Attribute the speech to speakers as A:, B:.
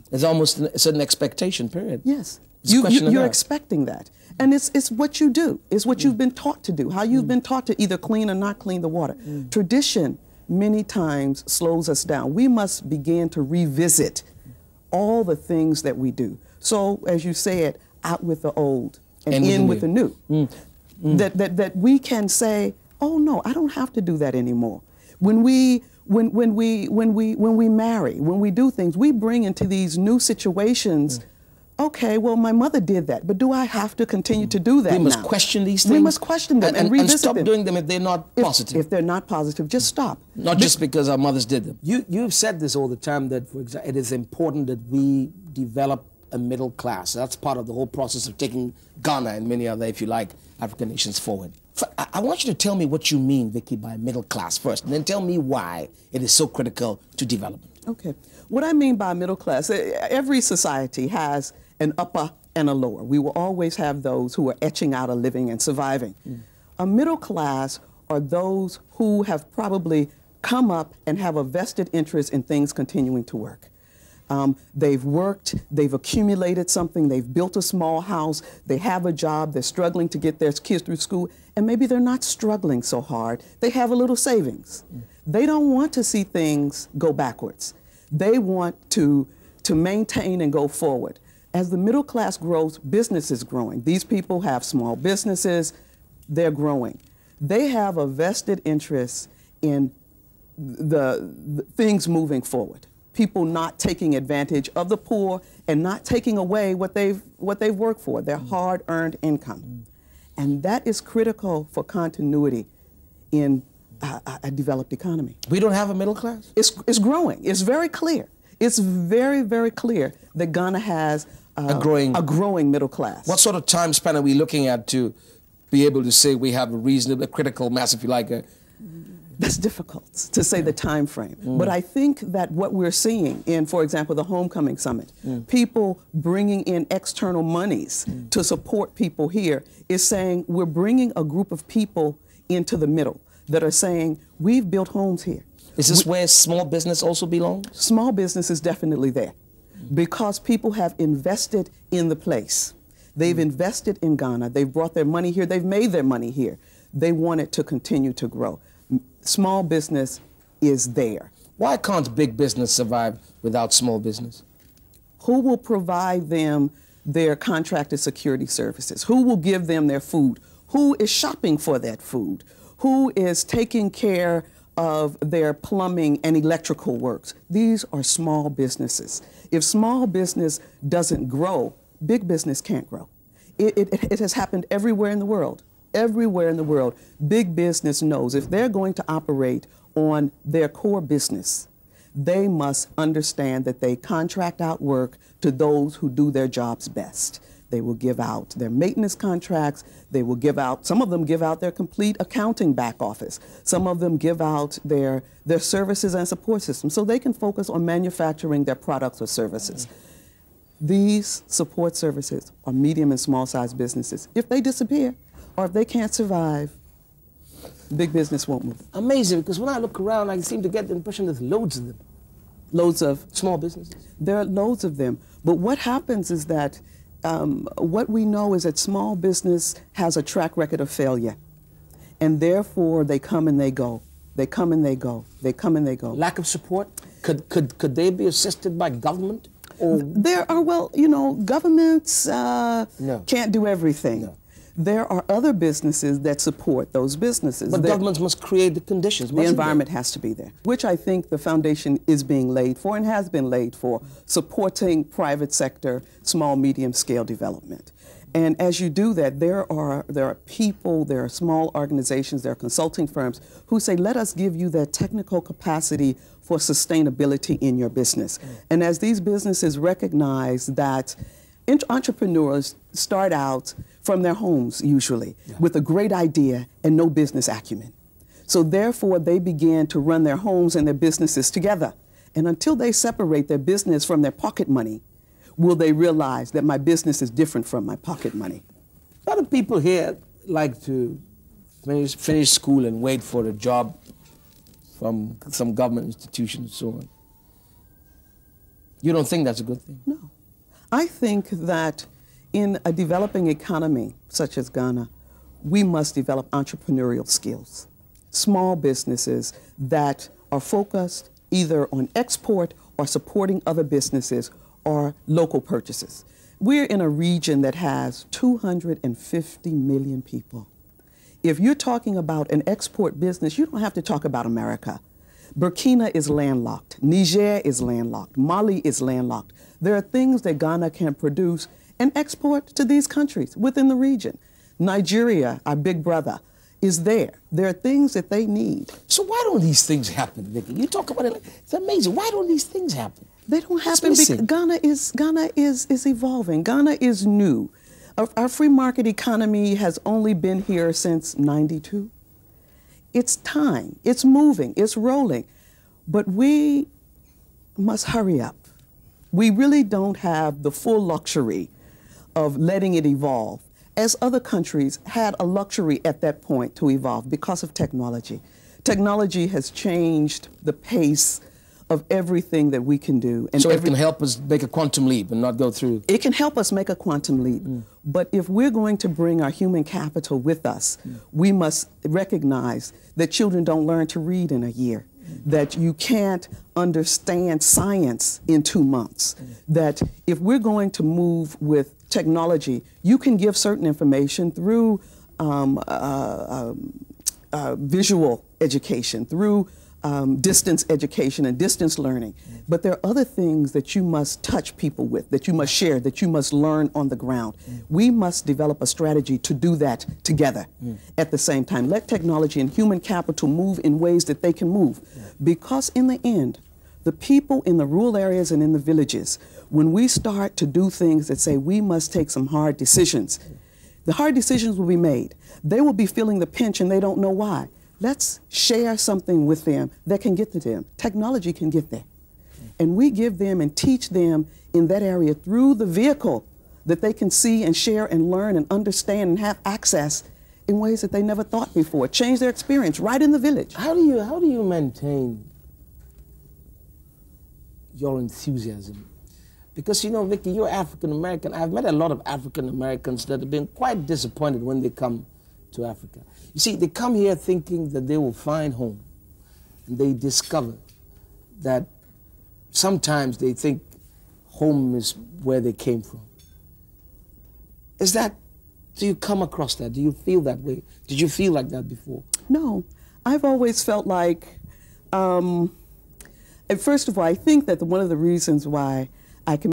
A: There's almost a certain expectation, period.
B: Yes.
A: It's a question of
B: You're
A: that.
B: expecting that. And it's what you do. It's what you've been taught to do, how you've been taught to either clean or not clean the water. Tradition many times slows us down. We must begin to revisit all the things that we do. So, as you said, out with the old and in with the new. That we can say, oh no, I don't have to do that anymore. When we marry, when we do things, we bring into these new situations. Okay, well, my mother did that, but do I have to continue to do that now?
A: We must question these things.
B: We must question them and revisit
A: stop
B: them.
A: doing them if they're not positive.
B: If they're not positive, just stop.
A: Not just because our mothers did them.
C: You've said this all the time, that, for example, it is important that we develop a middle class. That's part of the whole process of taking Ghana and many other, if you like, African nations forward. I want you to tell me what you mean, Vicky, by middle class first, and then tell me why it is so critical to development.
B: Okay. What I mean by middle class, every society has an upper and a lower. We will always have those who are etching out a living and surviving. A middle class are those who have probably come up and have a vested interest in things continuing to work. They've worked, they've accumulated something, they've built a small house, they have a job, they're struggling to get their kids through school, and maybe they're not struggling so hard. They have a little savings. They don't want to see things go backwards. They want to maintain and go forward. As the middle class grows, business is growing. These people have small businesses, they're growing. They have a vested interest in the things moving forward. People not taking advantage of the poor and not taking away what they've worked for, their hard-earned income. And that is critical for continuity in a developed economy.
A: We don't have a middle class?
B: It's growing. It's very clear. It's very, very clear that Ghana has a growing middle class.
A: What sort of time span are we looking at to be able to say we have a reasonable, critical mass, if you like?
B: That's difficult to say the time frame. But I think that what we're seeing in, for example, the Homecoming Summit, people bringing in external monies to support people here is saying we're bringing a group of people into the middle that are saying, we've built homes here.
A: Is this where small business also belongs?
B: Small business is definitely there because people have invested in the place. They've invested in Ghana. They've brought their money here. They've made their money here. They want it to continue to grow. Small business is there.
A: Why can't big business survive without small business?
B: Who will provide them their contracted security services? Who will give them their food? Who is shopping for that food? Who is taking care of their plumbing and electrical works? These are small businesses. If small business doesn't grow, big business can't grow. It has happened everywhere in the world. Everywhere in the world, big business knows if they're going to operate on their core business, they must understand that they contract out work to those who do their jobs best. They will give out their maintenance contracts. They will give out, some of them give out their complete accounting back office. Some of them give out their services and support systems so they can focus on manufacturing their products or services. These support services are medium and small sized businesses. If they disappear, or if they can't survive, big business won't move.
C: Amazing, because when I look around, I seem to get the impression there's loads of them.
B: Loads of
C: small businesses?
B: There are loads of them. But what happens is that what we know is that small business has a track record of failure. And therefore, they come and they go. They come and they go. They come and they go.
C: Lack of support? Could they be assisted by government? Or?
B: There are, well, you know, governments can't do everything.
C: No.
B: There are other businesses that support those businesses.
C: But governments must create the conditions.
B: The environment has to be there, which I think the foundation is being laid for and has been laid for, supporting private sector, small, medium scale development. And as you do that, there are people, there are small organizations, there are consulting firms who say, let us give you that technical capacity for sustainability in your business. And as these businesses recognize that entrepreneurs start out from their homes, usually, with a great idea and no business acumen. So therefore, they begin to run their homes and their businesses together. And until they separate their business from their pocket money, will they realize that my business is different from my pocket money.
C: A lot of people here like to finish school and wait for a job from some government institution and so on. You don't think that's a good thing?
B: No. I think that in a developing economy such as Ghana, we must develop entrepreneurial skills, small businesses that are focused either on export or supporting other businesses or local purchases. We're in a region that has 250 million people. If you're talking about an export business, you don't have to talk about America. Burkina is landlocked. Niger is landlocked. Mali is landlocked. There are things that Ghana can produce and export to these countries within the region. Nigeria, our big brother, is there. There are things that they need.
C: So why don't these things happen, Vicky? You talk about it, it's amazing. Why don't these things happen?
B: They don't happen because Ghana is evolving. Ghana is new. Our free market economy has only been here since '92. It's time. It's moving. It's rolling. But we must hurry up. We really don't have the full luxury of letting it evolve, as other countries had a luxury at that point to evolve because of technology. Technology has changed the pace of everything that we can do. And
C: so it can help us make a quantum leap and not go through.
B: It can help us make a quantum leap. But if we're going to bring our human capital with us, we must recognize that children don't learn to read in a year, that you can't understand science in 2 months, that if we're going to move with technology, you can give certain information through visual education, through distance education and distance learning. But there are other things that you must touch people with, that you must share, that you must learn on the ground. We must develop a strategy to do that together at the same time. Let technology and human capital move in ways that they can move. Because in the end, the people in the rural areas and in the villages, when we start to do things that say we must take some hard decisions, the hard decisions will be made. They will be feeling the pinch and they don't know why. Let's share something with them that can get to them. Technology can get there. And we give them and teach them in that area through the vehicle that they can see and share and learn and understand and have access in ways that they never thought before. Change their experience right in the village.
C: How do you maintain your enthusiasm? Because, you know, Vicky, you're African American. I've met a lot of African Americans that have been quite disappointed when they come to Africa. You see, they come here thinking that they will find home, and they discover that sometimes they think home is where they came from. Do you come across that? Do you feel that way? Did you feel like that before?
B: No. I've always felt like, and first of all, I think that one of the reasons why